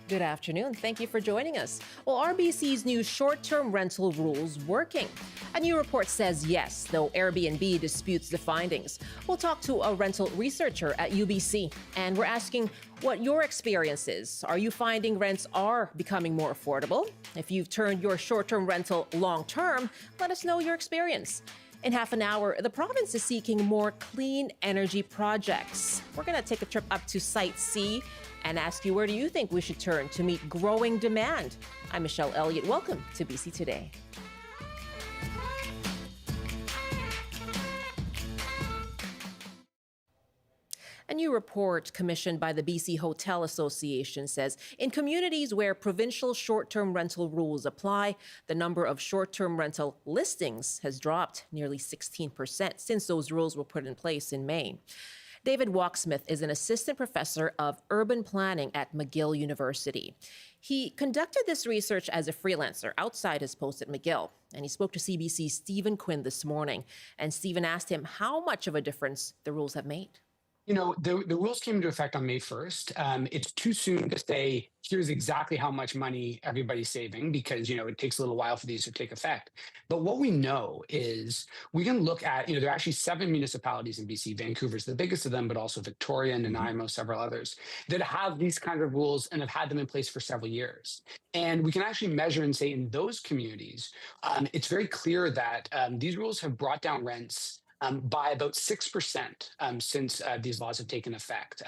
Good afternoon. Thank you for joining us. Well, RBC's new short-term rental rules working? A new report says yes, though Airbnb disputes the findings. We'll talk to a rental researcher at UBC, and we're asking what your experience is. Are you finding rents are becoming more affordable? If you've turned your short-term rental long-term, let us know your experience. In half an hour, the province is seeking more clean energy projects. We're going to take a trip up to Site C and ask you, where do you think we should turn to meet growing demand? I'm Michelle Elliott. Welcome to BC Today. A new report commissioned by the BC Hotel Association says in communities where provincial short-term rental rules apply, the number of short-term rental listings has dropped nearly 16% since those rules were put in place in May. David Walksmith is an assistant professor of urban planning at McGill University. He conducted this research as a freelancer outside his post at McGill, and he spoke to CBC's Stephen Quinn this morning. And Stephen asked him how much of a difference the rules have made. You know, the rules came into effect on May 1st. It's too soon to say, here's exactly how much money everybody's saving because, it takes a little while for these to take effect. But what we know is we can look at, there are actually 7 municipalities in BC. Vancouver's the biggest of them, but also Victoria, Nanaimo, several others that have these kinds of rules and have had them in place for several years. And we can actually measure and say in those communities, it's very clear that these rules have brought down rents by about 6% since these laws have taken effect.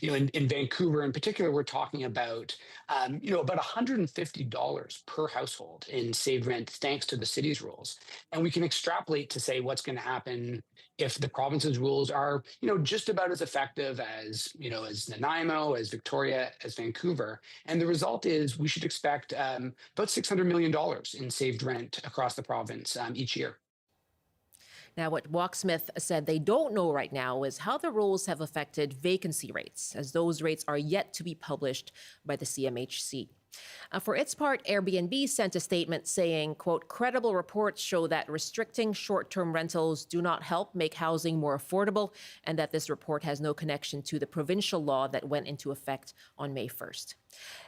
In Vancouver in particular, we're talking about, about $150 per household in saved rent thanks to the city's rules. And we can extrapolate to say what's going to happen if the province's rules are, just about as effective as Nanaimo, as Victoria, as Vancouver. And the result is we should expect about $600 million in saved rent across the province each year. Now, what Walksmith said they don't know right now is how the rules have affected vacancy rates, as those rates are yet to be published by the CMHC. For its part, Airbnb sent a statement saying, quote, credible reports show that restricting short-term rentals do not help make housing more affordable, and that this report has no connection to the provincial law that went into effect on May 1st.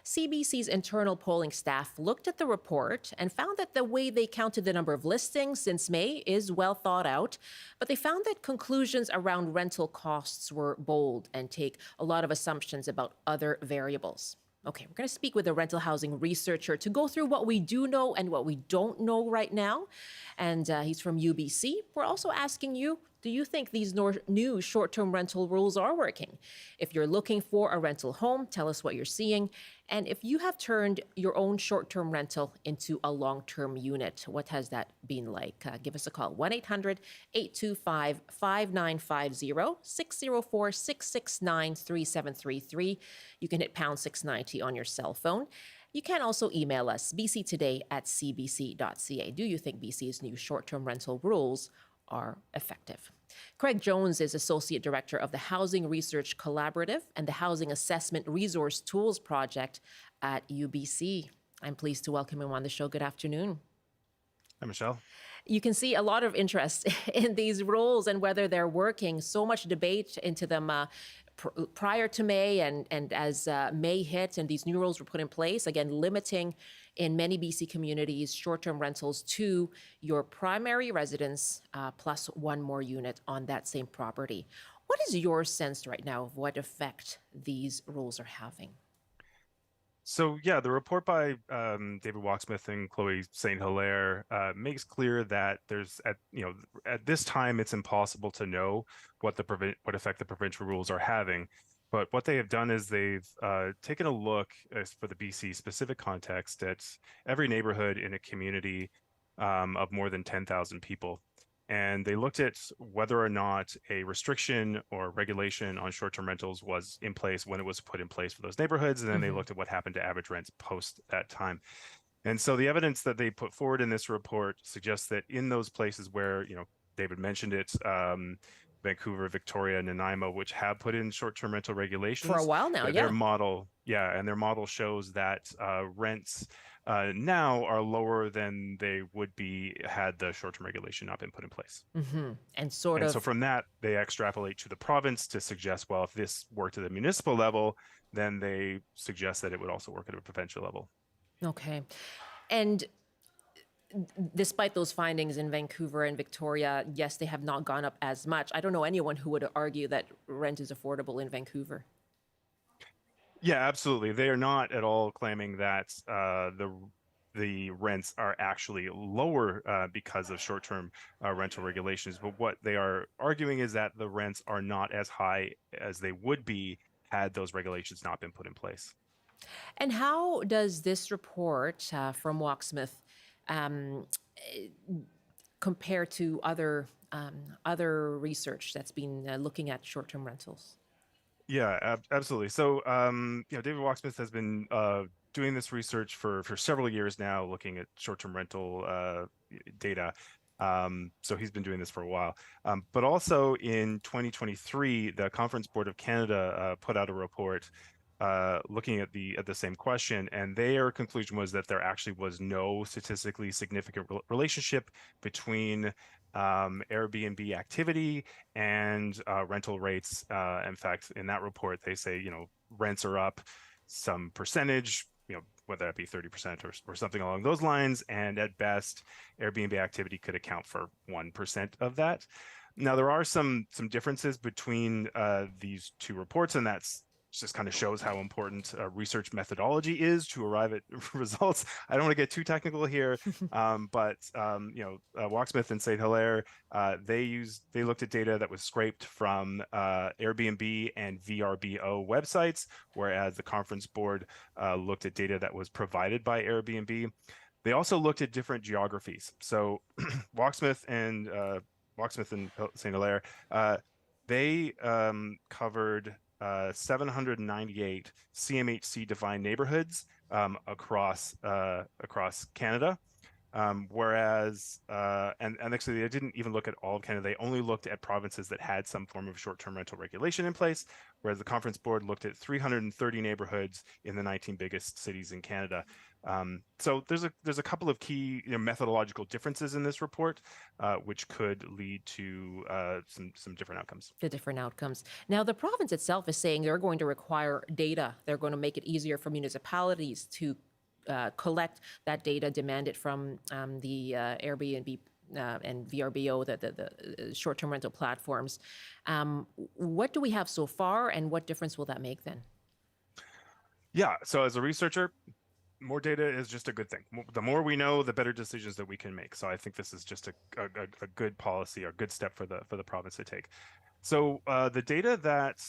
CBC's internal polling staff looked at the report and found that the way they counted the number of listings since May is well thought out, but they found that conclusions around rental costs were bold and take a lot of assumptions about other variables. Okay, we're going to speak with a rental housing researcher to go through what we do know and what we don't know right now. And he's from UBC. We're also asking you, do you think these new short-term rental rules are working? If you're looking for a rental home, tell us what you're seeing. And if you have turned your own short-term rental into a long-term unit, what has that been like? Give us a call, 1-800-825-5950, 604-669-3733. You can hit pound 690 on your cell phone. You can also email us, bctoday@cbc.ca. Do you think BC's new short-term rental rules are effective? Craig Jones is Associate Director of the Housing Research Collaborative and the Housing Assessment Resource Tools Project at UBC. I'm pleased to welcome him on the show. Good afternoon. Hi, Michelle. You can see a lot of interest in these rules and whether they're working. So much debate into them prior to May and as May hit and these new rules were put in place, again, limiting in many BC communities short-term rentals to your primary residence plus one more unit on that same property. What is your sense right now of what effect these rules are having? So yeah, the report by David Walksmith and Chloe St. Hilaire makes clear that there's at this time it's impossible to know what effect the provincial rules are having. But what they have done is they've taken a look for the BC specific context at every neighborhood in a community of more than 10,000 people. And they looked at whether or not a restriction or regulation on short-term rentals was in place when it was put in place for those neighborhoods. And then they looked at what happened to average rents post that time. And so the evidence that they put forward in this report suggests that in those places where, David mentioned it, Vancouver, Victoria, Nanaimo, which have put in short-term rental regulations for a while now. Their model shows that rents now are lower than they would be had the short-term regulation not been put in place. And so from that, they extrapolate to the province to suggest, well, if this worked at the municipal level, then they suggest that it would also work at a provincial level. Okay. And despite those findings in Vancouver and Victoria, yes, they have not gone up as much. I don't know anyone who would argue that rent is affordable in Vancouver. Yeah, absolutely. They are not at all claiming that the rents are actually lower because of short-term rental regulations. But what they are arguing is that the rents are not as high as they would be had those regulations not been put in place. And how does this report from Walksmith compare to other research that's been looking at short-term rentals? Yeah, absolutely. So, David Walksmith has been doing this research for several years now, looking at short-term rental data. So he's been doing this for a while. But also in 2023, the Conference Board of Canada put out a report looking at the same question, and their conclusion was that there actually was no statistically significant relationship between Airbnb activity and rental rates. In fact, in that report, they say, rents are up some percentage, whether that be 30% or something along those lines. And at best, Airbnb activity could account for 1% of that. Now, there are some differences between these two reports, and that's just kind of shows how important research methodology is to arrive at results. I don't want to get too technical here, but Walksmith and St. Hilaire, they looked at data that was scraped from Airbnb and VRBO websites, whereas the Conference Board looked at data that was provided by Airbnb. They also looked at different geographies. So Walksmith and St. Hilaire, they covered 798 CMHC defined neighborhoods across Canada, whereas and actually they didn't even look at all of Canada. They only looked at provinces that had some form of short-term rental regulation in place, whereas the Conference Board looked at 330 neighborhoods in the 19 biggest cities in Canada. So there's a couple of key methodological differences in this report, which could lead to some different outcomes. The different outcomes. Now, the province itself is saying they're going to require data. They're going to make it easier for municipalities to collect that data demanded from the Airbnb and VRBO, the short-term rental platforms. What do we have so far, and what difference will that make then? Yeah, so as a researcher, more data is just a good thing. The more we know, the better decisions that we can make. So I think this is just a good policy or good step for the province to take. So the data that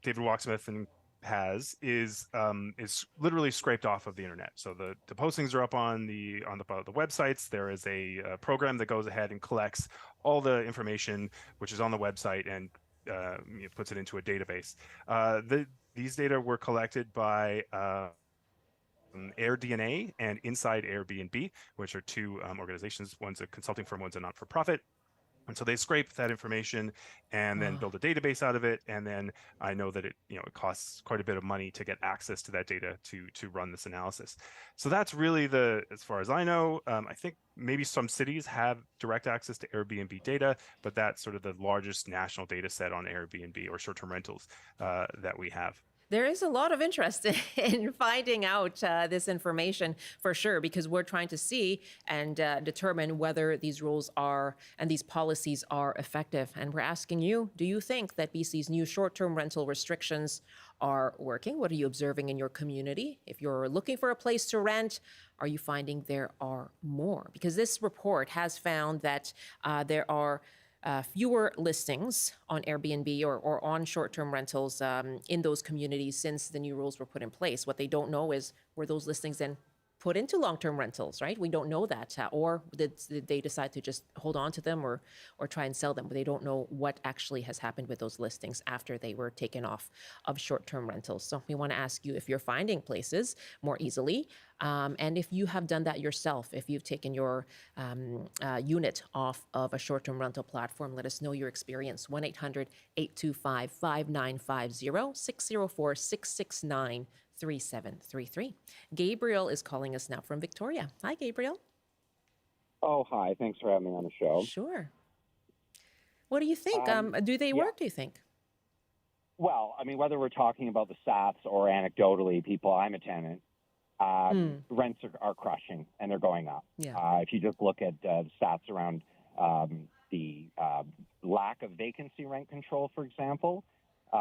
David Walksmith has is literally scraped off of the internet. So the postings are up on the websites. There is a program that goes ahead and collects all the information which is on the website and puts it into a database. These data were collected by AirDNA and Inside Airbnb, which are two organizations. One's a consulting firm, one's a not-for-profit. And so they scrape that information and then build a database out of it. And then I know that it costs quite a bit of money to get access to that data to run this analysis. So that's really as far as I know, I think maybe some cities have direct access to Airbnb data, but that's sort of the largest national data set on Airbnb or short-term rentals that we have. There is a lot of interest in finding out this information for sure, because we're trying to see and determine whether these rules are and these policies are effective. And we're asking you, do you think that BC's new short-term rental restrictions are working? What are you observing in your community? If you're looking for a place to rent, are you finding there are more? Because this report has found that there are fewer listings on Airbnb or on short-term rentals in those communities since the new rules were put in place. What they don't know is, were those listings then put into long-term rentals, right? We don't know that. Or did they decide to just hold on to them or try and sell them? But they don't know what actually has happened with those listings after they were taken off of short-term rentals. So we want to ask you if you're finding places more easily, and if you have done that yourself, if you've taken your unit off of a short-term rental platform, let us know your experience. 1-800-825-5950, 604-669-3733. Gabriel is calling us now from Victoria. Hi, Gabriel. Oh, hi. Thanks for having me on the show. Sure. What do you think? Do they yeah. work, do you think? Well, I mean, whether we're talking about the Sats or anecdotally, people, I'm a tenant, rents are crushing and they're going up. Yeah. If you just look at stats around the lack of vacancy rent control, for example,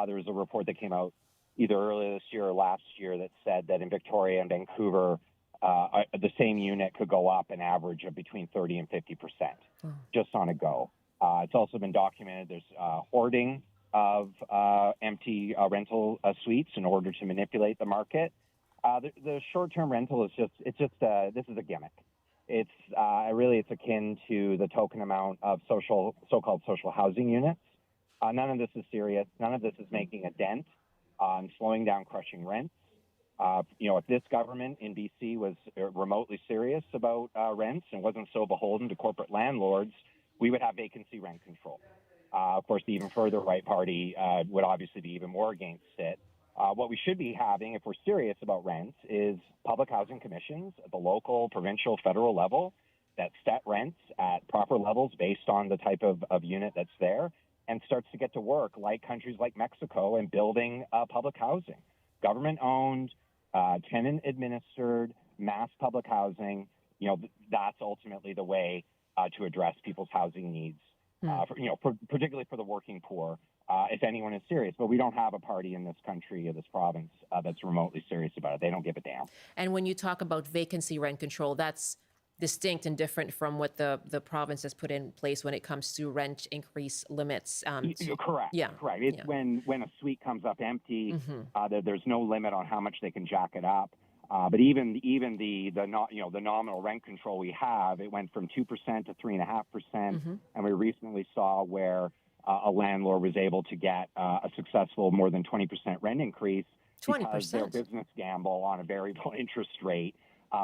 there was a report that came out either earlier this year or last year that said that in Victoria and Vancouver, the same unit could go up an average of between 30 and 50% just on a go. It's also been documented there's hoarding of empty rental suites in order to manipulate the market. The short-term rental is this is a gimmick. It's it's akin to the token amount of so-called social housing units. None of this is serious. None of this is making a dent on slowing down crushing rents. If this government in BC was remotely serious about rents and wasn't so beholden to corporate landlords, we would have vacancy rent control. Of course, the even further right party would obviously be even more against it. What we should be having, if we're serious about rents, is public housing commissions at the local, provincial, federal level that set rents at proper levels based on the type of unit that's there and starts to get to work like countries like Mexico and building public housing. Government-owned, tenant-administered, mass public housing, that's ultimately the way to address people's housing needs, particularly for the working poor, if anyone is serious. But we don't have a party in this country or this province that's remotely serious about it. They don't give a damn. And when you talk about vacancy rent control, that's distinct and different from what the province has put in place when it comes to rent increase limits. Correct. Yeah. Correct. It's when a suite comes up empty, there's no limit on how much they can jack it up. But even the nominal rent control we have, it went from 2% to 3.5%, and we recently saw where a landlord was able to get a successful more than 20% rent increase 20%. because their business gamble on a variable interest rate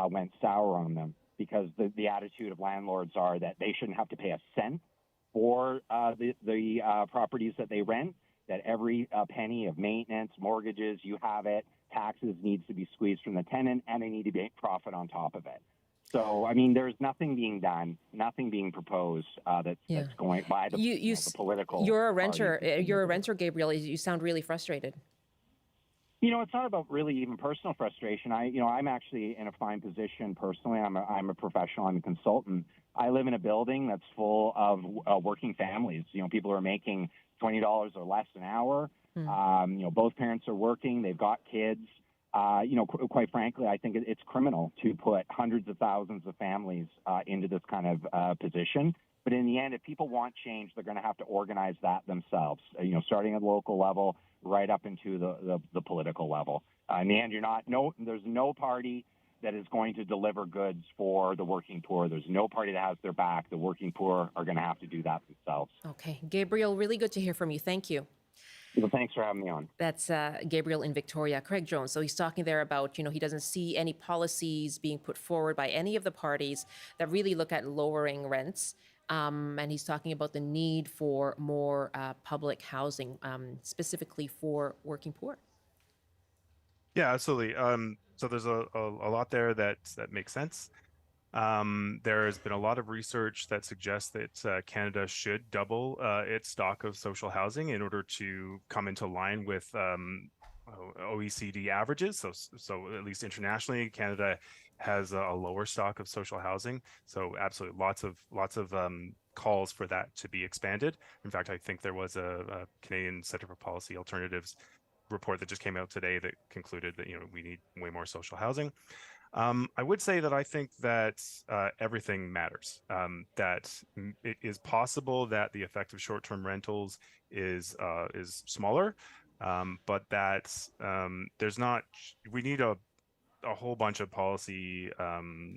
went sour on them. Because the attitude of landlords are that they shouldn't have to pay a cent for the properties that they rent, that every penny of maintenance, mortgages, you have it, taxes needs to be squeezed from the tenant, and they need to make profit on top of it. So, I mean, there's nothing being done, nothing being proposed that's going by the political. You're a renter. You're a renter, Gabriel. You sound really frustrated. It's not about really even personal frustration. I'm actually in a fine position personally. I'm a professional. I'm a consultant. I live in a building that's full of working families. People who are making $20 or less an hour. Both parents are working. They've got kids. Quite frankly, I think it's criminal to put hundreds of thousands of families into this kind of position. But in the end, if people want change, they're going to have to organize that themselves, starting at the local level right up into the political level. In the end, there's no party that is going to deliver goods for the working poor. There's no party that has their back. The working poor are going to have to do that themselves. Okay. Gabriel, really good to hear from you. Thank you. Well, thanks for having me on. That's Gabriel in Victoria. Craig Jones. So he's talking there about, he doesn't see any policies being put forward by any of the parties that really look at lowering rents. And he's talking about the need for more public housing, specifically for working poor. Yeah, absolutely. So there's a lot there that makes sense. There's been a lot of research that suggests that Canada should double its stock of social housing in order to come into line with OECD averages. So at least internationally, Canada has a lower stock of social housing. So absolutely lots of calls for that to be expanded. In fact, I think there was a Canadian Centre for Policy Alternatives report that just came out today that concluded that we need way more social housing. I would say that I think that everything matters. That it is possible that the effect of short-term rentals is smaller, but that there's not. We need a whole bunch of policy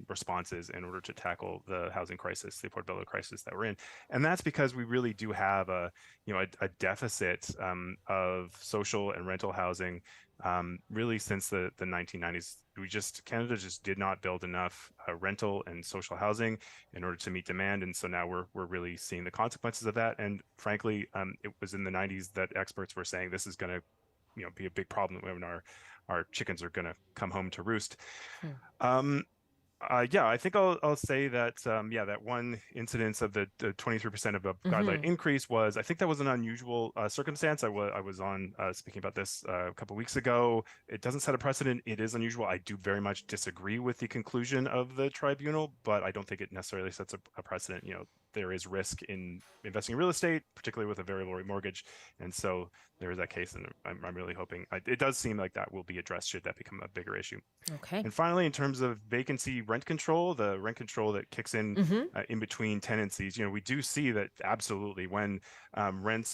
responses in order to tackle the housing crisis, the affordability crisis that we're in, and that's because we really do have a deficit of social and rental housing really since the 1990s. Canada just did not build enough rental and social housing in order to meet demand, and so now we're really seeing the consequences of that. And frankly, it was in the 90s that experts were saying this is going to be a big problem when our chickens are going to come home to roost. Yeah, I think I'll say that that one incidence of the 23% of a guideline increase was, I think that was an unusual circumstance. I was on speaking about this a couple weeks ago. It doesn't set a precedent. It is unusual. I do very much disagree with the conclusion of the tribunal, but I don't think it necessarily sets a precedent. There is risk in investing in real estate, particularly with a variable rate mortgage, and so there is that case, and I'm really hoping it does seem like that will be addressed should that become a bigger issue. Okay. And finally, in terms of vacancy rent control, the rent control that kicks in in between tenancies, we do see that absolutely when when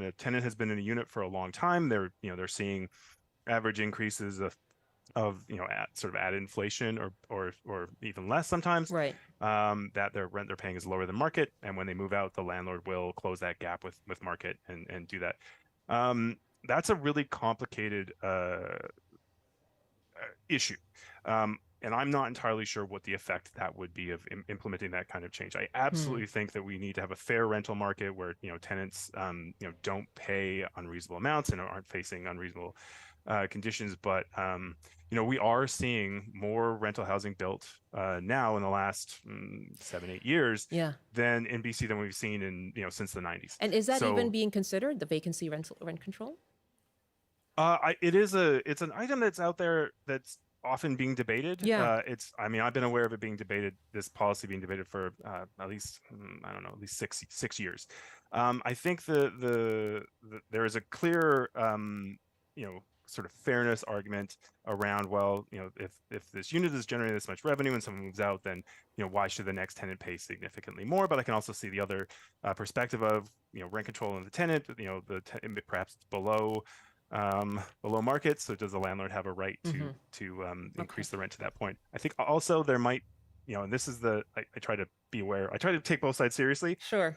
a tenant has been in a unit for a long time, they're seeing average increases of at inflation or even less sometimes. Right. That their rent they're paying is lower than market, and when they move out, the landlord will close that gap with market and do that. That's a really complicated issue. And I'm not entirely sure what the effect that would be of implementing that kind of change. I absolutely think that we need to have a fair rental market where tenants don't pay unreasonable amounts and aren't facing unreasonable conditions. But we are seeing more rental housing built now in the last 7-8 years than in BC than we've seen in since the 90s. And is that even being considered, the vacancy rent control? It's an item that's out there that's often being debated. Yeah. I've been aware of it being debated, this policy being debated for at least at least six years. I think there is a clear sort of fairness argument around, if this unit is generating this much revenue and someone moves out, then why should the next tenant pay significantly more? But I can also see the other perspective of rent control on the tenant. Perhaps it's below market, so does the landlord have a right to increase the rent to that point? I think also there might, and this is I try to be aware. I try to take both sides seriously. Sure.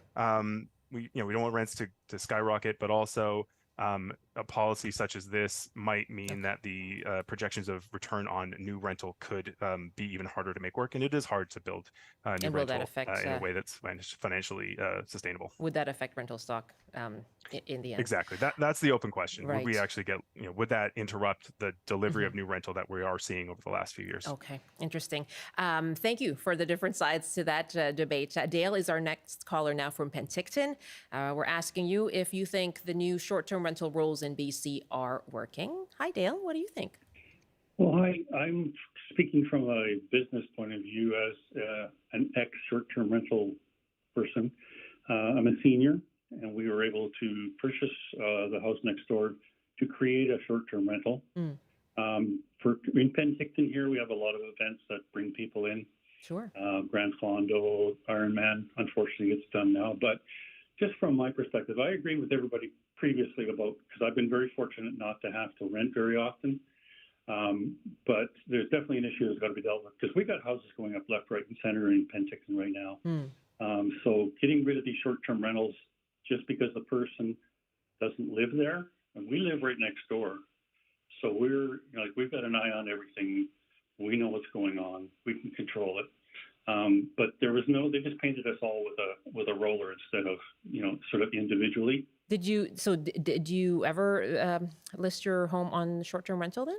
We don't want rents to skyrocket, but also a policy such as this might mean that the projections of return on new rental could be even harder to make work, and it is hard to build new rental in a way that's financially sustainable. Would that affect rental stock in the end? Exactly. That's the open question. Right. Would we actually get, would that interrupt the delivery of new rental that we are seeing over the last few years? Okay, interesting. Thank you for the different sides to that debate. Dale is our next caller now from Penticton. We're asking you if you think the new short-term rental rules in BC are working. Hi, Dale. What do you think? Well, hi. I'm speaking from a business point of view as an ex-short-term rental person. I'm a senior, and we were able to purchase the house next door to create a short-term rental. In Penticton here, we have a lot of events that bring people in. Sure. Grand Fondo, Ironman, unfortunately, it's done now. But just from my perspective, I agree with everybody previously because I've been very fortunate not to have to rent very often. But there's definitely an issue that's got to be dealt with because we've got houses going up left, right, and center in Penticton right now. So getting rid of these short-term rentals just because the person doesn't live there, and we live right next door. So we've got an eye on everything. We know what's going on. We can control it. But they just painted us all with a roller instead of, sort of individually. Did you ever list your home on short-term rental then?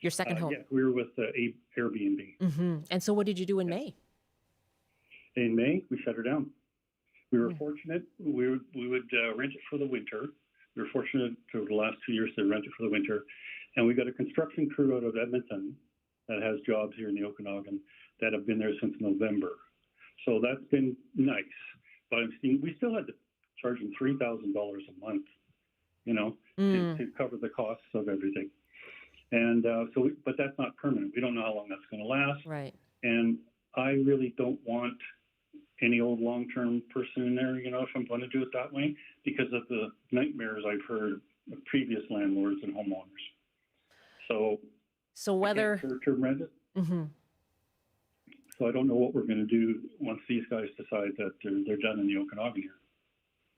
Your second home? Yeah, we were with Airbnb. And so what did you do in May? In May, we shut her down. We were fortunate. We would rent it for the winter. We were fortunate for the last 2 years to rent it for the winter. And we got a construction crew out of Edmonton that has jobs here in the Okanagan that have been there since November. So that's been nice. But we still had to charge them $3,000 a month, to cover the costs of everything. And but that's not permanent. We don't know how long that's going to last. Right. And I really don't want any old long-term person in there, if I'm going to do it that way, because of the nightmares I've heard of previous landlords and homeowners. So whether short-term rent it. So I don't know what we're going to do once these guys decide that they're done in the Okanagan here.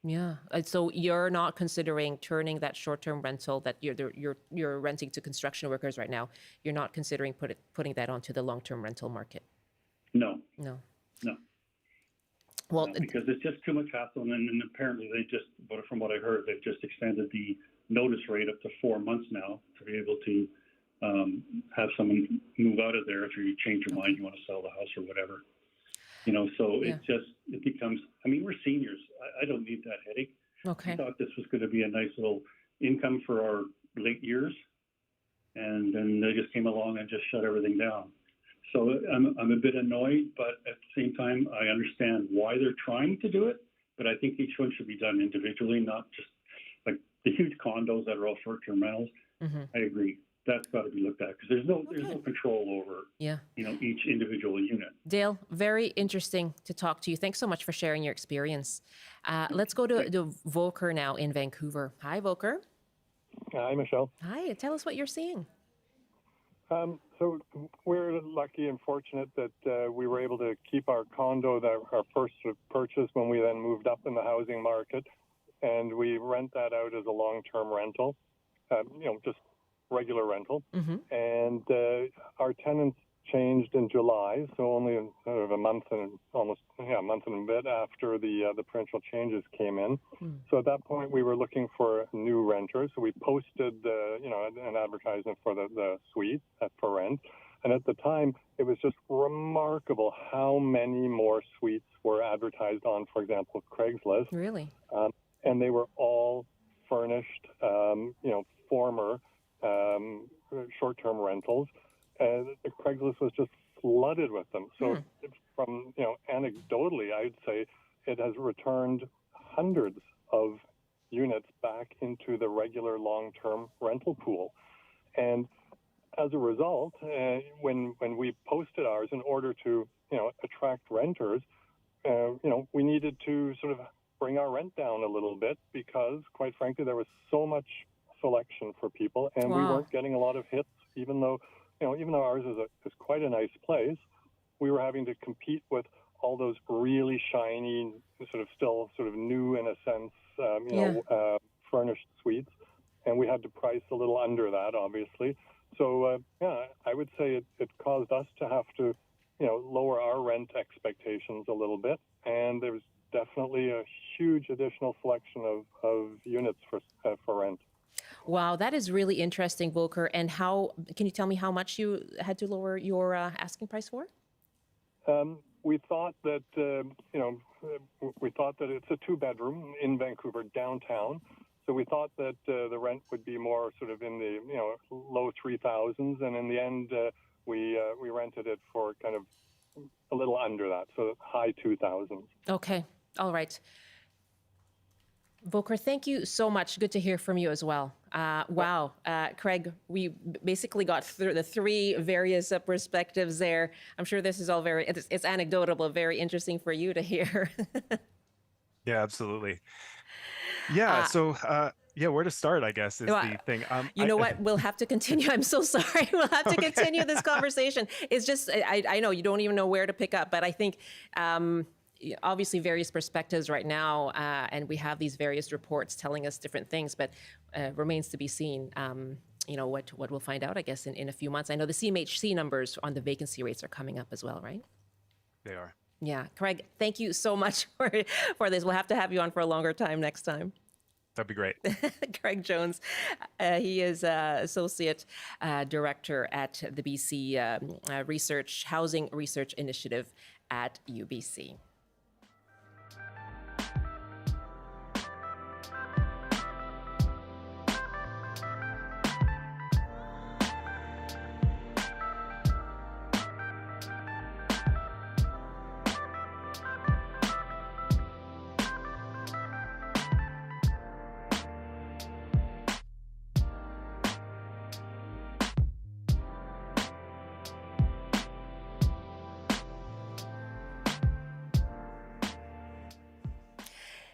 Yeah. So you're not considering turning that short-term rental that you're renting to construction workers right now. You're not considering putting that onto the long-term rental market. No. Well, because it's just too much hassle, and then apparently from what I heard, they've just extended the notice rate up to 4 months now to be able to have someone move out of there if you change your mind, you want to sell the house or whatever. So it becomes, we're seniors. I don't need that headache. Okay. I thought this was going to be a nice little income for our late years. And then they just came along and just shut everything down. So I'm a bit annoyed, but at the same time, I understand why they're trying to do it. But I think each one should be done individually, not just like the huge condos that are all short-term rentals. Mm-hmm. I agree. That's got to be looked at because there's no control over each individual unit. Dale, very interesting to talk to you. Thanks so much for sharing your experience. Let's go to Volker now in Vancouver. Hi, Volker. Hi, Michelle. Hi. Tell us what you're seeing. So we're lucky and fortunate that we were able to keep our condo, our first purchase, when we then moved up in the housing market, and we rent that out as a long-term rental, just regular rental. Mm-hmm. And our tenants changed in July, so only sort of a month and a bit after the provincial changes came in. Mm. So at that point, we were looking for new renters. So we posted, an advertisement for the suite for rent. And at the time, it was just remarkable how many more suites were advertised on, for example, Craigslist. Really? And they were all furnished, former short-term rentals. And the Craigslist was just flooded with them. So from, anecdotally, I'd say it has returned hundreds of units back into the regular long-term rental pool. And as a result, when we posted ours, in order to, attract renters, we needed to sort of bring our rent down a little bit because, quite frankly, there was so much selection for people, and we weren't getting a lot of hits, even though ours is quite a nice place. We were having to compete with all those really shiny, still new in a sense, furnished suites, and we had to price a little under that, obviously. So I would say it caused us to have to, lower our rent expectations a little bit, and there was definitely a huge additional selection of units for rent. Wow, that is really interesting, Volker. And can you tell me how much you had to lower your asking price for? We thought that it's a 2-bedroom in Vancouver downtown. So we thought that the rent would be more sort of in the low 3,000s, and in the end we rented it for kind of a little under that, so high 2,000s. Okay, all right. Volker, thank you so much. Good to hear from you as well. Wow, Craig, we basically got through the 3 various perspectives there. I'm sure this is all it's anecdotal, but very interesting for you to hear. Yeah, absolutely. Yeah. Where to start, I guess, is the thing. You know what? We'll have to continue. I'm so sorry. We'll have to continue this conversation. It's just, I know you don't even know where to pick up, but I think obviously various perspectives right now, and we have these various reports telling us different things, but remains to be seen. What we'll find out, I guess, in a few months. I know the CMHC numbers on the vacancy rates are coming up as well, right? They are. Yeah. Craig, thank you so much for this. We'll have to have you on for a longer time next time. That'd be great. Craig Jones, he is Associate Director at the BC Housing Research Initiative at UBC.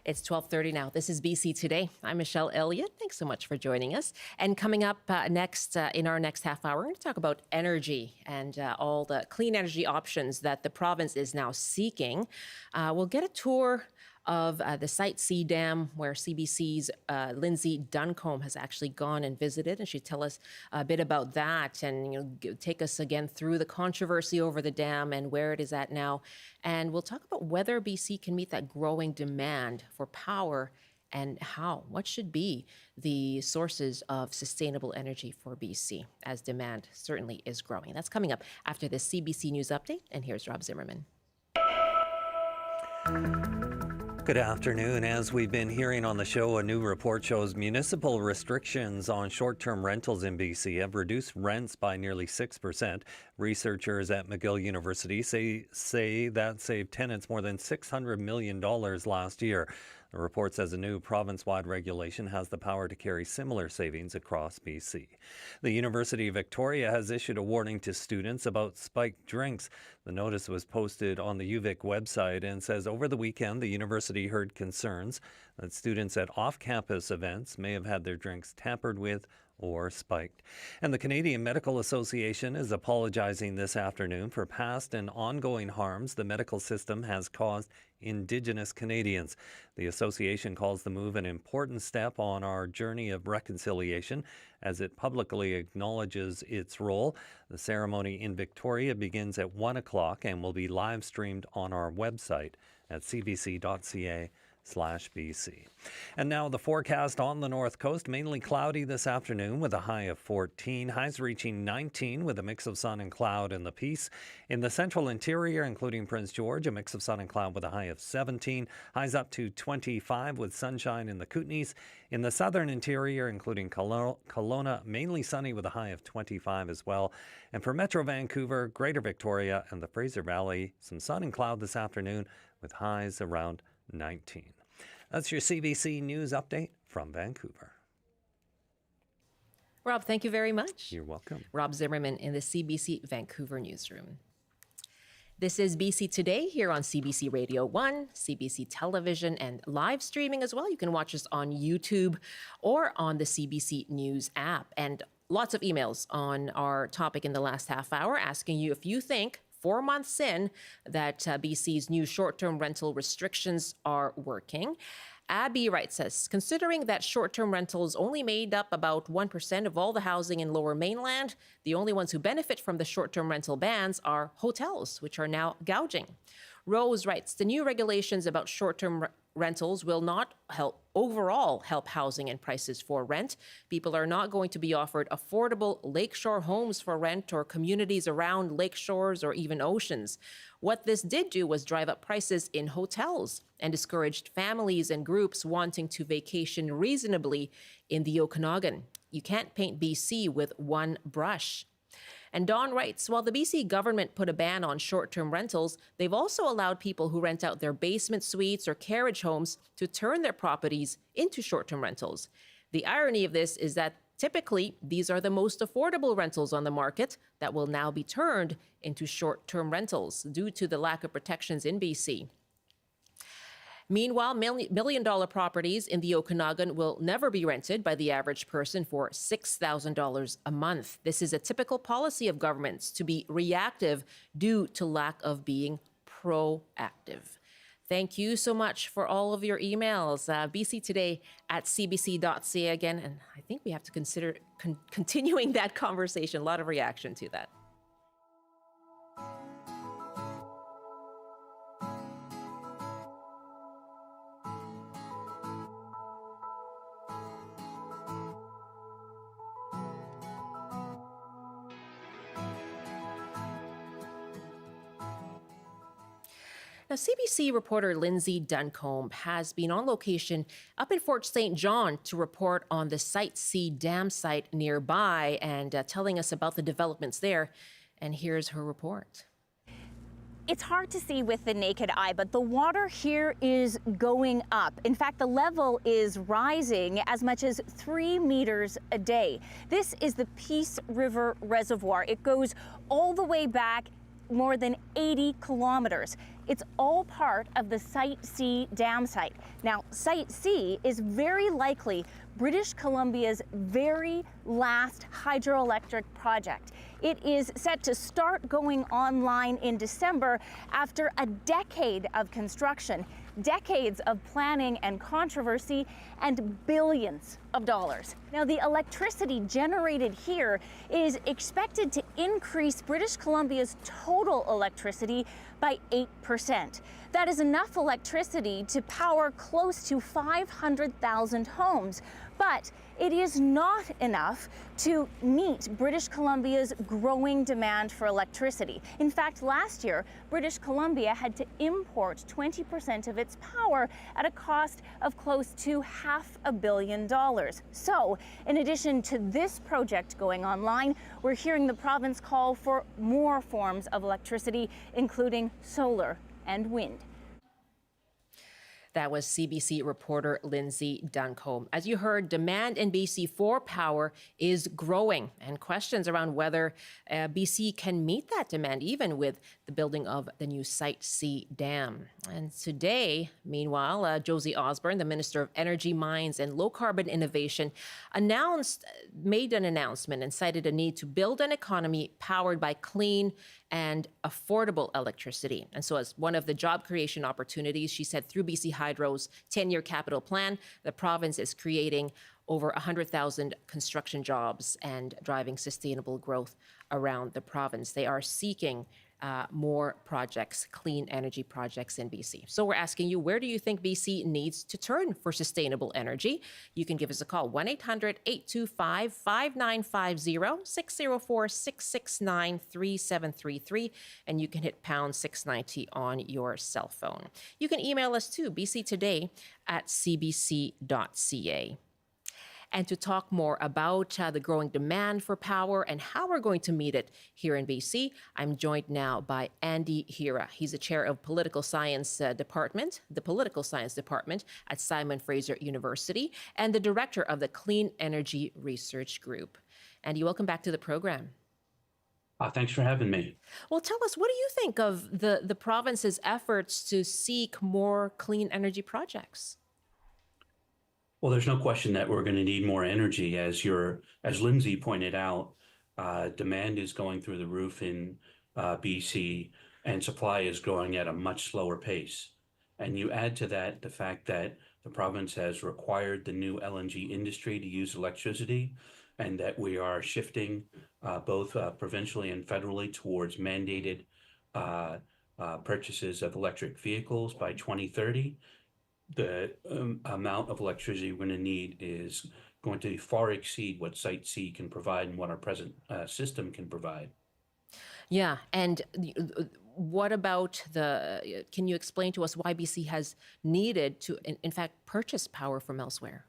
It's 12:30 now. This is BC Today. I'm Michelle Elliott. Thanks so much for joining us. And coming up next, in our next half hour, we're going to talk about energy and all the clean energy options that the province is now seeking. We'll get a tour of the Site C Dam, where CBC's Lindsay Duncombe has actually gone and visited, and she'll tell us a bit about that and take us again through the controversy over the dam and where it is at now. And we'll talk about whether BC can meet that growing demand for power and how? What should be the sources of sustainable energy for BC as demand certainly is growing? That's coming up after this CBC News Update. And here's Rob Zimmerman. Good afternoon. As we've been hearing on the show, a new report shows municipal restrictions on short-term rentals in BC have reduced rents by nearly 6%. Researchers at McGill University say that saved tenants more than $600 million last year. The report says a new province-wide regulation has the power to carry similar savings across BC. The University of Victoria has issued a warning to students about spiked drinks. The notice was posted on the UVic website and says over the weekend the university heard concerns that students at off-campus events may have had their drinks tampered with or spiked. And the Canadian Medical Association is apologizing this afternoon for past and ongoing harms the medical system has caused Indigenous Canadians. The association calls the move an important step on our journey of reconciliation as it publicly acknowledges its role. The ceremony in Victoria begins at 1 o'clock and will be live streamed on our website at cbc.ca/BC. And now the forecast on the north coast, mainly cloudy this afternoon with a high of 14, highs reaching 19 with a mix of sun and cloud in the Peace. In the central interior, including Prince George, a mix of sun and cloud with a high of 17, highs up to 25 with sunshine in the Kootenays. In the southern interior, including Kelowna, mainly sunny with a high of 25 as well. And for Metro Vancouver, Greater Victoria and the Fraser Valley, some sun and cloud this afternoon with highs around 19. That's your CBC News Update from Vancouver. Rob, thank you very much. You're welcome. Rob Zimmerman in the CBC Vancouver newsroom. This is BC Today here on CBC Radio 1, CBC Television, and live streaming as well. You can watch us on YouTube or on the CBC News app. And lots of emails on our topic in the last half hour asking you if you think 4 months in that BC's new short-term rental restrictions are working. Abby writes us, considering that short-term rentals only made up about 1% of all the housing in Lower Mainland, the only ones who benefit from the short-term rental bans are hotels, which are now gouging. Rose writes, the new regulations about short-term rentals will not help housing and prices for rent. People are not going to be offered affordable lakeshore homes for rent or communities around lakeshores or even oceans. What this did do was drive up prices in hotels and discouraged families and groups wanting to vacation reasonably in the Okanagan. You can't paint BC with one brush. And Don writes, while the BC government put a ban on short-term rentals, they've also allowed people who rent out their basement suites or carriage homes to turn their properties into short-term rentals. The irony of this is that typically these are the most affordable rentals on the market that will now be turned into short-term rentals due to the lack of protections in BC. Meanwhile, million-dollar properties in the Okanagan will never be rented by the average person for $6,000 a month. This is a typical policy of governments to be reactive due to lack of being proactive. Thank you so much for all of your emails. BC Today at cbc.ca again, and I think we have to consider continuing that conversation. A lot of reaction to that. Now, CBC reporter Lindsay Duncombe has been on location up in Fort St. John to report on the Site C dam site nearby and telling us about the developments there. And here's her report. It's hard to see with the naked eye, but the water here is going up. In fact, the level is rising as much as 3 meters a day. This is the Peace River Reservoir. It goes all the way back more than 80 kilometers. It's all part of the Site C dam site. Now, Site C is very likely British Columbia's very last hydroelectric project. It is set to start going online in December after a decade of construction, decades of planning and controversy, and billions of dollars. Now, the electricity generated here is expected to increase British Columbia's total electricity by 8%. That is enough electricity to power close to 500,000 homes. But it is not enough to meet British Columbia's growing demand for electricity. In fact, last year, British Columbia had to import 20% of its power at a cost of close to $500 million. So, in addition to this project going online, we're hearing the province call for more forms of electricity, including solar and wind. That was CBC reporter Lindsay Duncombe. As you heard, demand in BC for power is growing, and questions around whether BC can meet that demand, even with the building of the new Site C dam. And today, meanwhile, Josie Osborne, the Minister of Energy, Mines and Low Carbon Innovation, made an announcement and cited a need to build an economy powered by clean and affordable electricity. And so as one of the job creation opportunities, she said through BC Hydro's 10-year capital plan, the province is creating over 100,000 construction jobs and driving sustainable growth around the province. They are seeking more projects, clean energy projects in BC. So we're asking you, where do you think BC needs to turn for sustainable energy? You can give us a call, 1-800-825-5950, 604-669-3733, and you can hit pound 690 on your cell phone. You can email us too, bctoday@cbc.ca. And to talk more about the growing demand for power and how we're going to meet it here in BC, I'm joined now by Andy Hira. He's the chair of Political Science Department, the Political Science Department at Simon Fraser University, and the director of the Clean Energy Research Group. Andy, welcome back to the program. Thanks for having me. Well, tell us, what do you think of the province's efforts to seek more clean energy projects? Well, there's no question that we're going to need more energy. As Lindsay pointed out, demand is going through the roof in BC, and supply is growing at a much slower pace. And you add to that the fact that the province has required the new LNG industry to use electricity, and that we are shifting both provincially and federally towards mandated purchases of electric vehicles by 2030. The amount of electricity we're going to need is going to far exceed what Site C can provide and what our present system can provide. Yeah, and what about can you explain to us why BC has needed to, in fact, purchase power from elsewhere?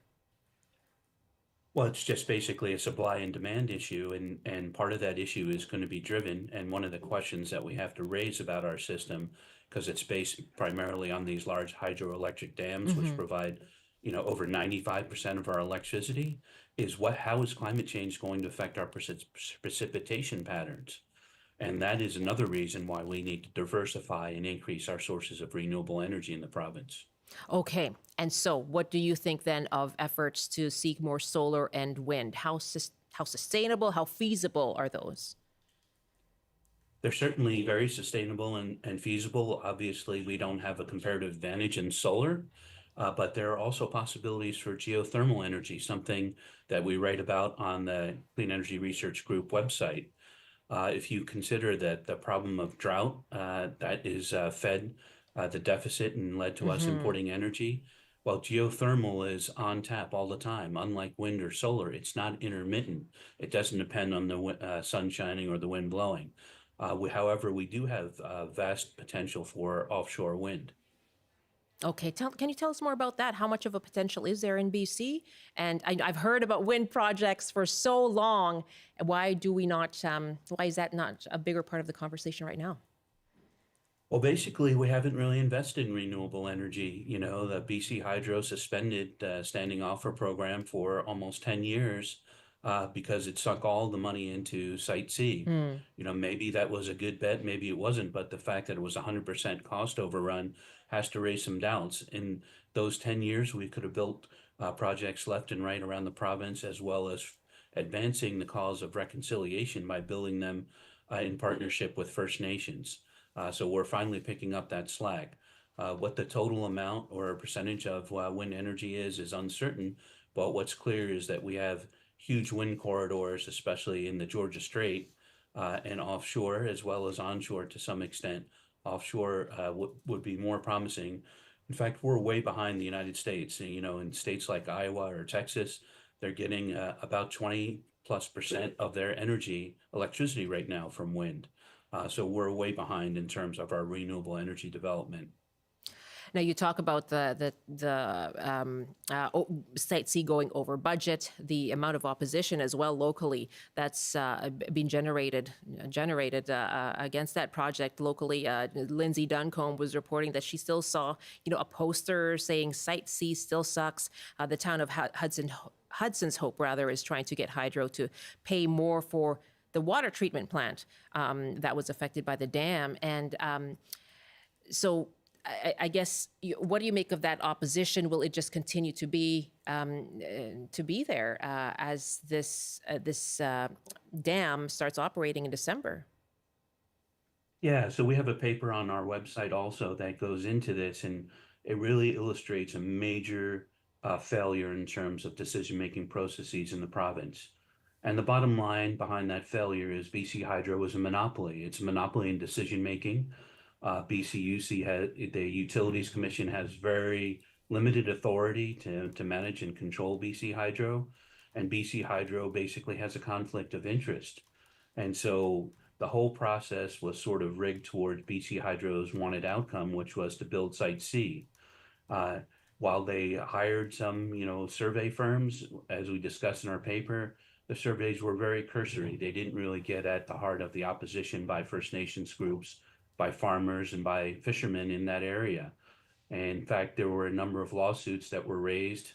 Well, it's just basically a supply and demand issue, and part of that issue is going to be driven, and one of the questions that we have to raise about our system, because it's based primarily on these large hydroelectric dams, which provide, over 95% of our electricity, is how is climate change going to affect our precipitation patterns? And that is another reason why we need to diversify and increase our sources of renewable energy in the province. Okay, and so what do you think then of efforts to seek more solar and wind? How sustainable, how feasible are those? They're certainly very sustainable and feasible. Obviously, we don't have a comparative advantage in solar, but there are also possibilities for geothermal energy, something that we write about on the Clean Energy Research Group website. If you consider that the problem of drought that is fed the deficit and led to us importing energy, while geothermal is on tap all the time, unlike wind or solar, it's not intermittent. It doesn't depend on the sun shining or the wind blowing. However, we do have vast potential for offshore wind. Okay, can you tell us more about that? How much of a potential is there in BC? And I've heard about wind projects for so long. Why do we not? Why is that not a bigger part of the conversation right now? Well, basically, we haven't really invested in renewable energy. The BC Hydro suspended standing offer program for almost 10 years. Because it sunk all the money into Site C. Maybe that was a good bet, maybe it wasn't, but the fact that it was 100% cost overrun has to raise some doubts. In those 10 years, we could have built projects left and right around the province, as well as advancing the cause of reconciliation by building them in partnership with First Nations. So we're finally picking up that slack. What the total amount or percentage of wind energy is uncertain, But what's clear is that we have huge wind corridors, especially in the Georgia Strait and offshore, as well as onshore to some extent. Offshore would be more promising. In fact, we're way behind the United States. You know, in states like Iowa or Texas, they're getting about 20+% of their electricity right now from wind. So we're way behind in terms of our renewable energy development. Now you talk about the Site C going over budget, the amount of opposition as well locally that's been generated against that project locally. Lindsay Duncombe was reporting that she still saw, a poster saying Site C still sucks. The town of Hudson's Hope rather is trying to get Hydro to pay more for the water treatment plant that was affected by the dam, and so. I guess, what do you make of that opposition? Will it just continue to be there as this dam starts operating in December? Yeah, so we have a paper on our website also that goes into this, and it really illustrates a major failure in terms of decision-making processes in the province. And the bottom line behind that failure is BC Hydro is a monopoly. It's a monopoly in decision-making. BCUC the Utilities Commission has very limited authority to manage and control BC Hydro, and BC Hydro basically has a conflict of interest. And so the whole process was sort of rigged toward BC Hydro's wanted outcome, which was to build Site C. While they hired some, survey firms, as we discussed in our paper, the surveys were very cursory. They didn't really get at the heart of the opposition by First Nations groups, by farmers, and by fishermen in that area. And in fact, there were a number of lawsuits that were raised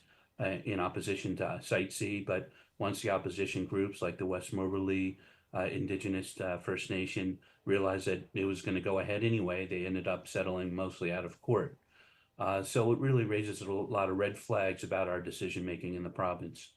in opposition to Site C, but once the opposition groups like the West Moberly Indigenous First Nation realized that it was going to go ahead anyway, they ended up settling mostly out of court. So it really raises a lot of red flags about our decision-making in the province.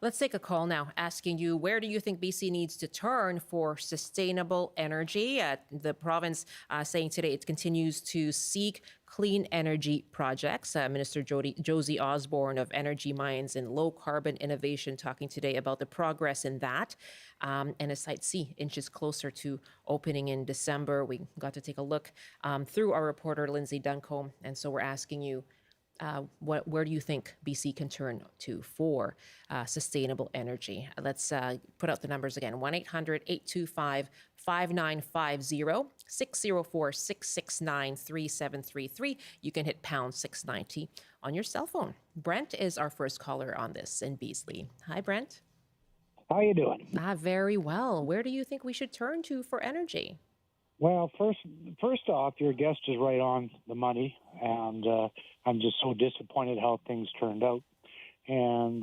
Let's take a call now, asking you, where do you think BC needs to turn for sustainable energy? The province saying today it continues to seek clean energy projects. Minister Josie Osborne of Energy, Mines and Low Carbon Innovation talking today about the progress in that. And a Site C inches closer to opening in December. We got to take a look through our reporter, Lindsay Duncombe. And so we're asking you, where do you think BC can turn to for sustainable energy? Let's put out the numbers again. 1-800-825-5950, 604-669-3733. You can hit pound 690 on your cell phone. Brent is our first caller on this in Beasley. Hi, Brent. How you doing? Very well. Where do you think we should turn to for energy? Well, first off, your guest is right on the money, and I'm just so disappointed how things turned out. And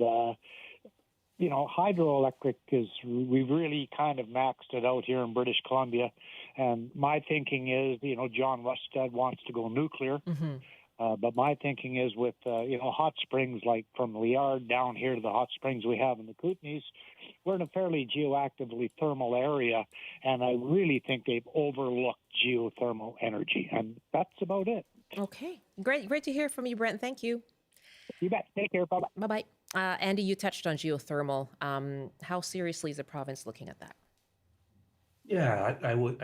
hydroelectric we've really kind of maxed it out here in British Columbia. And my thinking is, John Rustad wants to go nuclear. Mm-hmm. But my thinking is with, hot springs, like from Liard down here to the hot springs we have in the Kootenays, we're in a fairly geoactively thermal area, and I really think they've overlooked geothermal energy, and that's about it. Okay. Great to hear from you, Brent. Thank you. You bet. Take care. Bye-bye. Bye-bye. Andy, you touched on geothermal. How seriously is the province looking at that? Yeah, I would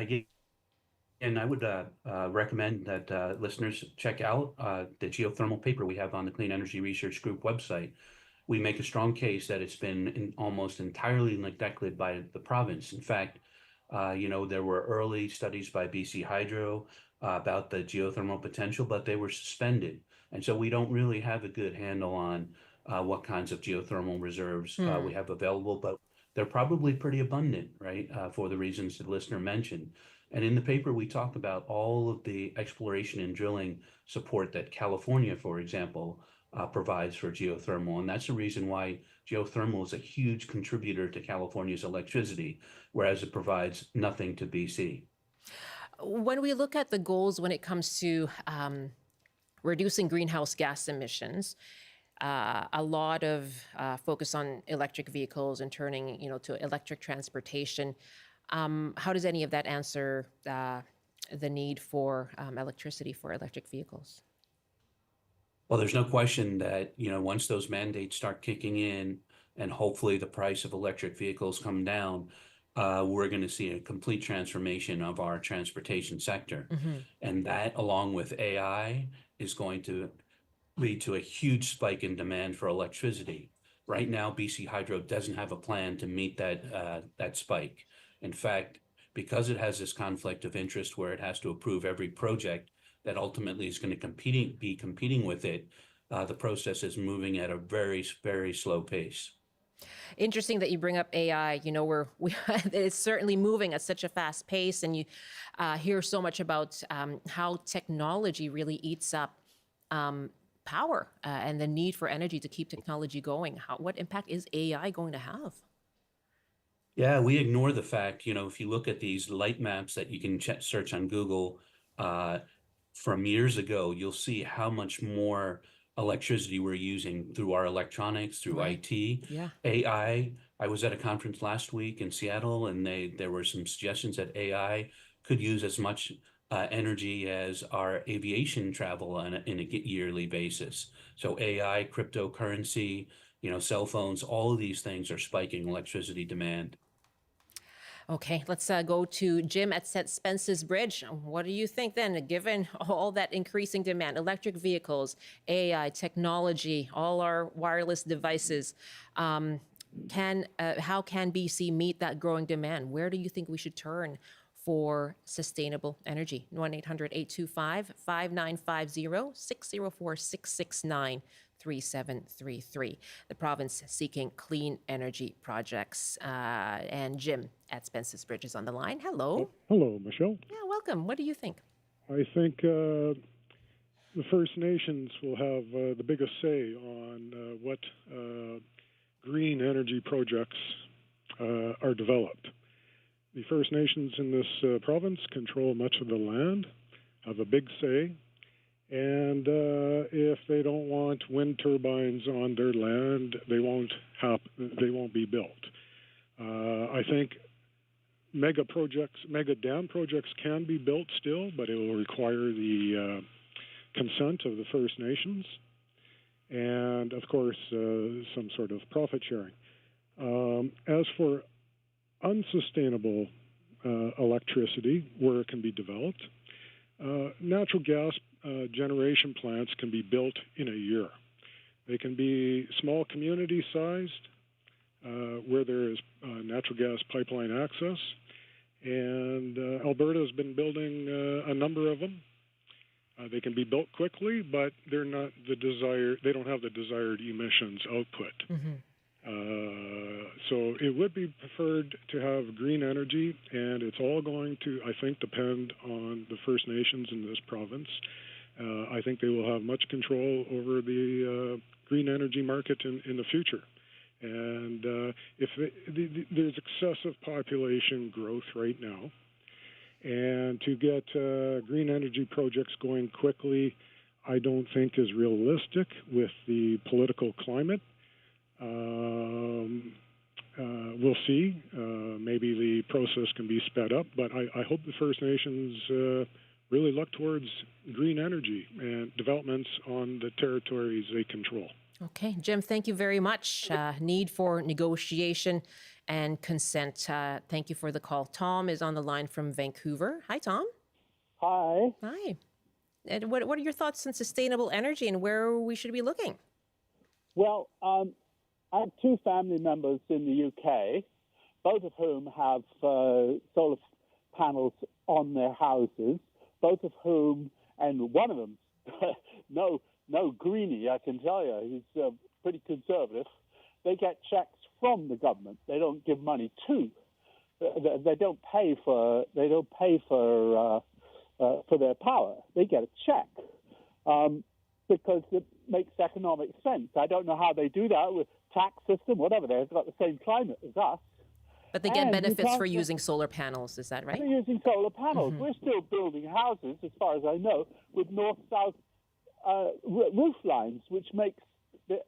recommend that listeners check out the geothermal paper we have on the Clean Energy Research Group website. We make a strong case that it's been almost entirely neglected by the province. In fact, there were early studies by BC Hydro about the geothermal potential, but they were suspended. And so we don't really have a good handle on what kinds of geothermal reserves we have available, but they're probably pretty abundant, right, for the reasons the listener mentioned. And in the paper, we talk about all of the exploration and drilling support that California, for example, provides for geothermal. And that's the reason why geothermal is a huge contributor to California's electricity, whereas it provides nothing to BC. When we look at the goals when it comes to reducing greenhouse gas emissions, a lot of focus on electric vehicles and turning, to electric transportation. How does any of that answer the need for electricity for electric vehicles? Well, there's no question that, once those mandates start kicking in and hopefully the price of electric vehicles come down, we're going to see a complete transformation of our transportation sector. And that, along with AI, is going to lead to a huge spike in demand for electricity. Right now, BC Hydro doesn't have a plan to meet that spike. In fact, because it has this conflict of interest where it has to approve every project that ultimately is going to be competing with it, the process is moving at a very, very slow pace. Interesting that you bring up AI. It's certainly moving at such a fast pace, and you hear so much about how technology really eats up power and the need for energy to keep technology going. What impact is AI going to have? Yeah, we ignore the fact, if you look at these light maps that you can search on Google from years ago, you'll see how much more electricity we're using through our electronics, through IT, Yeah. AI. I was at a conference last week in Seattle, and there were some suggestions that AI could use as much energy as our aviation travel in a yearly basis. So AI, cryptocurrency, cell phones, all of these things are spiking electricity demand. Okay, let's go to Jim at Spences Bridge. What do you think then, given all that increasing demand, electric vehicles, AI, technology, all our wireless devices, how can BC meet that growing demand? Where do you think we should turn for sustainable energy? 1-800-825-5950, 604-669-3733. The province seeking clean energy projects. And Jim at Spences Bridge is on the line. Hello. Hello, Michelle. Yeah, welcome. What do you think? I think the First Nations will have the biggest say on what green energy projects are developed. The First Nations in this province control much of the land, have a big say, and if they don't want wind turbines on their land, they won't be built. I think mega dam projects can be built still, but it will require the consent of the First Nations, and of course some sort of profit sharing. As for unsustainable electricity, where it can be developed, natural gas generation plants can be built in a year. They can be small community-sized, where there is natural gas pipeline access, and Alberta has been building a number of them. They can be built quickly, but they're not they don't have the desired emissions output. So it would be preferred to have green energy, and it's all going to, I think, depend on the First Nations in this province. I think they will have much control over the green energy market in the future. And if there's excessive population growth right now, and to get green energy projects going quickly, I don't think is realistic with the political climate. We'll see. Maybe the process can be sped up, but I hope the First Nations really look towards green energy and developments on the territories they control. Okay, Jim, thank you very much. Need for negotiation and consent. Thank you for the call. Tom is on the line from Vancouver. Hi, Tom. Hi. Hi. And what are your thoughts on sustainable energy and where we should be looking? Well, I have two family members in the UK, both of whom have solar panels on their houses, both of whom, and one of them, no greenie, I can tell you, he's pretty conservative. They get checks from the government. They don't give money to. They don't pay for their power. They get a check because it makes economic sense. I don't know how they do that with tax system, whatever. They've got the same climate as us. But they get benefits for using solar panels, is that right? They're using solar panels. We're still building houses, as far as I know, with north-south roof lines, which makes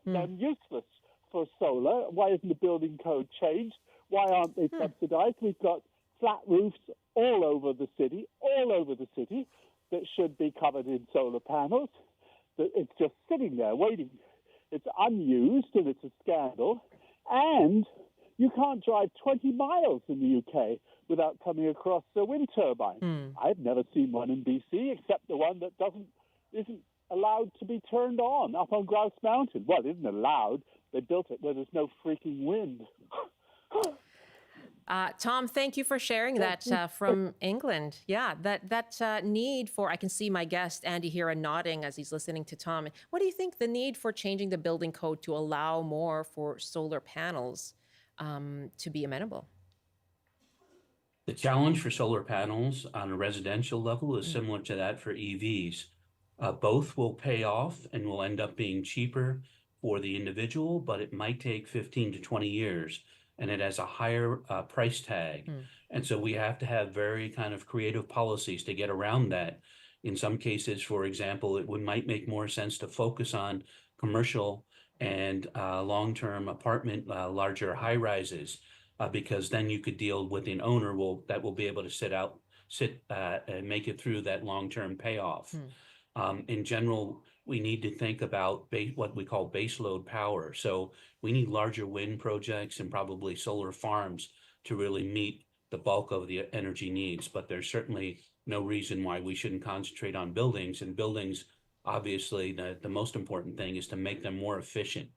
them useless for solar. Why isn't the building code changed? Why aren't they subsidized? We've got flat roofs all over the city, that should be covered in solar panels. it's just sitting there waiting. It's unused and it's a scandal. And you can't drive 20 miles in the UK without coming across a wind turbine. I've never seen one in BC except the one that isn't allowed to be turned on up on Grouse Mountain. Well, it isn't allowed. They built it where there's no freaking wind. Tom, thank you for sharing that from England. Yeah, that need for, I can see my guest, Andy Hira, nodding as he's listening to Tom. What do you think the need for changing the building code to allow more for solar panels to be amenable? The challenge for solar panels on a residential level is similar to that for EVs. Both will pay off and will end up being cheaper for the individual, but it might take 15 to 20 years. And it has a higher price tag. And so we have to have very kind of creative policies to get around that. In some cases, for example, might make more sense to focus on commercial and long-term apartment, larger high rises, because then you could deal with an owner that will be able to and make it through that long-term payoff. In general, we need to think about what we call baseload power. So we need larger wind projects and probably solar farms to really meet the bulk of the energy needs. But there's certainly no reason why we shouldn't concentrate on buildings. And buildings, obviously, the most important thing is to make them more efficient.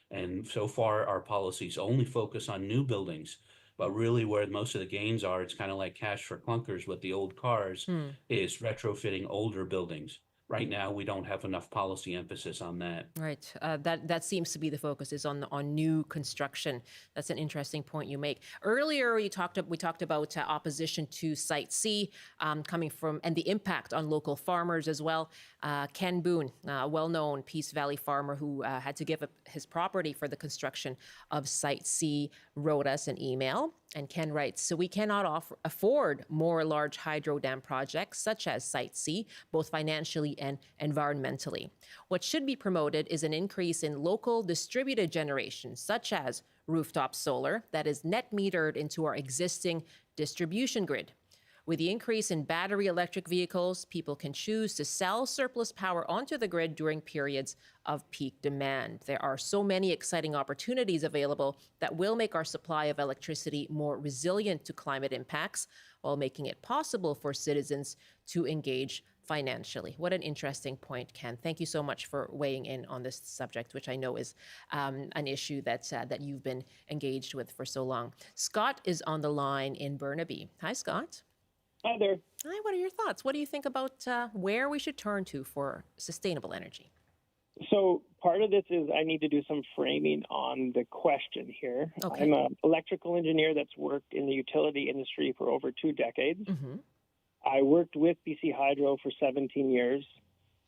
And so far, our policies only focus on new buildings. But really where most of the gains are, it's kind of like cash for clunkers with the old cars, is retrofitting older buildings. Right now, we don't have enough policy emphasis on that. Right. That seems to be the focus, is on new construction. That's an interesting point you make. Earlier, we talked about opposition to Site C coming from, and the impact on local farmers as well. Ken Boon, a well-known Peace Valley farmer who had to give up his property for the construction of Site C, wrote us an email. And Ken writes, so we cannot afford more large hydro dam projects such as Site C, both financially and environmentally. What should be promoted is an increase in local distributed generation, such as rooftop solar, that is net metered into our existing distribution grid. With the increase in battery electric vehicles, people can choose to sell surplus power onto the grid during periods of peak demand. There are so many exciting opportunities available that will make our supply of electricity more resilient to climate impacts, while making it possible for citizens to engage financially. What an interesting point, Ken. Thank you so much for weighing in on this subject, which I know is an issue that you've been engaged with for so long. Scott is on the line in Burnaby. Hi, Scott. Hi there. Hi, what are your thoughts? What do you think about where we should turn to for sustainable energy? So part of this is I need to do some framing on the question here. Okay. I'm an electrical engineer that's worked in the utility industry for over 2 decades. I worked with BC Hydro for 17 years.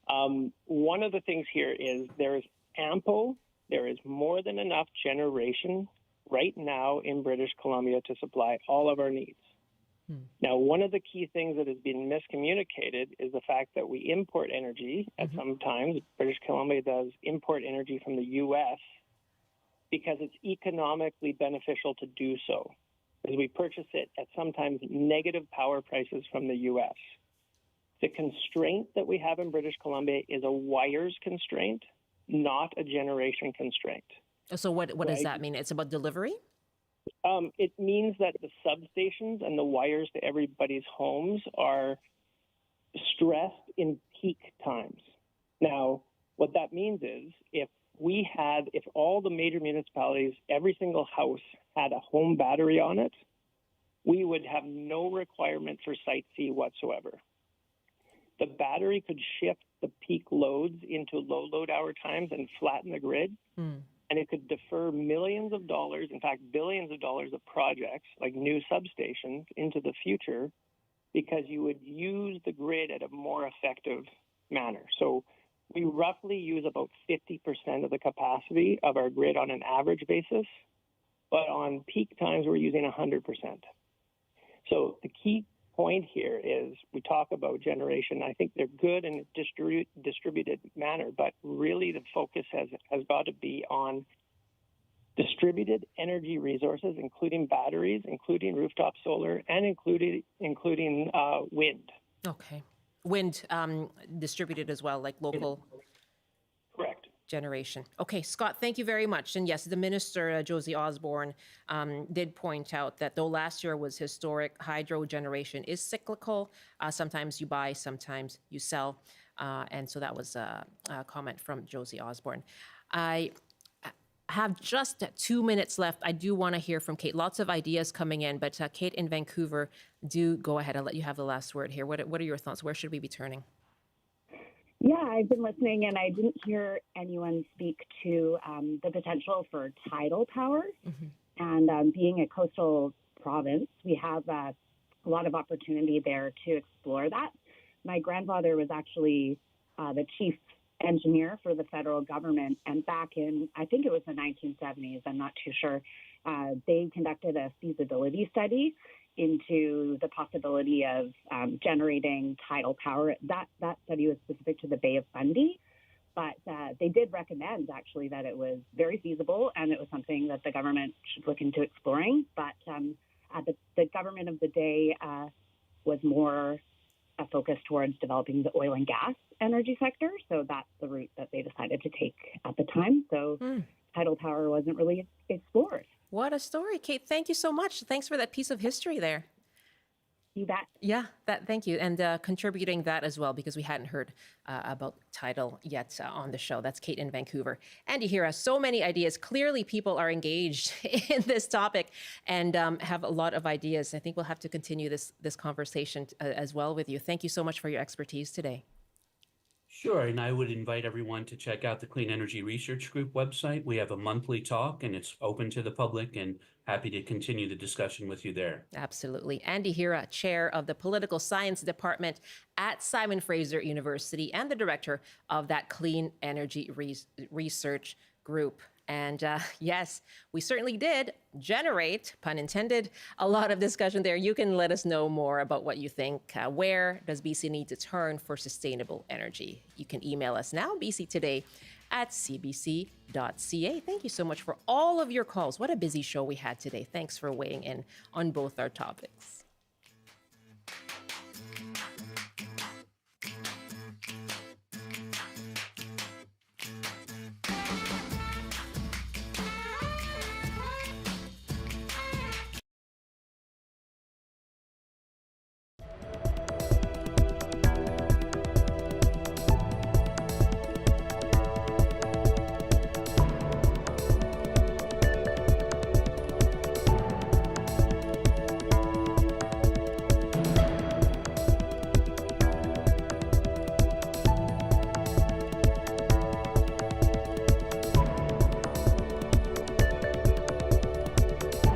One of the things here is there is more than enough generation right now in British Columbia to supply all of our needs. Now, one of the key things that has been miscommunicated is the fact that we import energy at some times. British Columbia does import energy from the U.S. because it's economically beneficial to do so, because we purchase it at sometimes negative power prices from the U.S. The constraint that we have in British Columbia is a wires constraint, not a generation constraint. So what does that mean? It's about delivery? It means that the substations and the wires to everybody's homes are stressed in peak times. Now, what that means is if all the major municipalities, every single house had a home battery on it, we would have no requirement for Site C whatsoever. The battery could shift the peak loads into low load hour times and flatten the grid. And it could defer millions of dollars, in fact, billions of dollars of projects like new substations into the future, because you would use the grid at a more effective manner. So we roughly use about 50% of the capacity of our grid on an average basis, but on peak times, we're using 100%. So the key point here is we talk about generation. I think they're good in a distributed manner, but really the focus has got to be on distributed energy resources, including batteries, including rooftop solar, and including wind. Okay. Wind distributed as well, like local. generation. Okay, Scott, thank you very much. And yes, the minister, Josie Osborne, did point out that though last year was historic, hydro generation is cyclical. Sometimes you buy, sometimes you sell. And so that was a comment from Josie Osborne. I have just 2 minutes left. I do want to hear from Kate. Lots of ideas coming in, but Kate in Vancouver, do go ahead. I'll let you have the last word here. What are your thoughts? Where should we be turning? Yeah, I've been listening, and I didn't hear anyone speak to the potential for tidal power. And being a coastal province, we have a lot of opportunity there to explore that. My grandfather was actually the chief engineer for the federal government, and back in, I think it was the 1970s, I'm not too sure, they conducted a feasibility study into the possibility of generating tidal power. That study was specific to the Bay of Fundy, but they did recommend actually that it was very feasible and it was something that the government should look into exploring. But the government of the day was more focused towards developing the oil and gas energy sector, so that's the route that they decided to take at the time. So tidal power wasn't really explored. What a story, Kate. Thank you so much. Thanks for that piece of history there. You bet. Yeah, thank you. And contributing that as well, because we hadn't heard about tidal yet on the show. That's Kate in Vancouver. Andy Hira, so many ideas. Clearly, people are engaged in this topic and have a lot of ideas. I think we'll have to continue this conversation as well with you. Thank you so much for your expertise today. Sure, and I would invite everyone to check out the Clean Energy Research Group website. We have a monthly talk and it's open to the public, and happy to continue the discussion with you there. Absolutely. Andy Hira, chair of the Political Science Department at Simon Fraser University and the director of that Clean Energy Research Group. And yes, we certainly did generate, pun intended, a lot of discussion there. You can let us know more about what you think. Where does BC need to turn for sustainable energy? You can email us now, bctoday@cbc.ca. Thank you so much for all of your calls. What a busy show we had today. Thanks for weighing in on both our topics.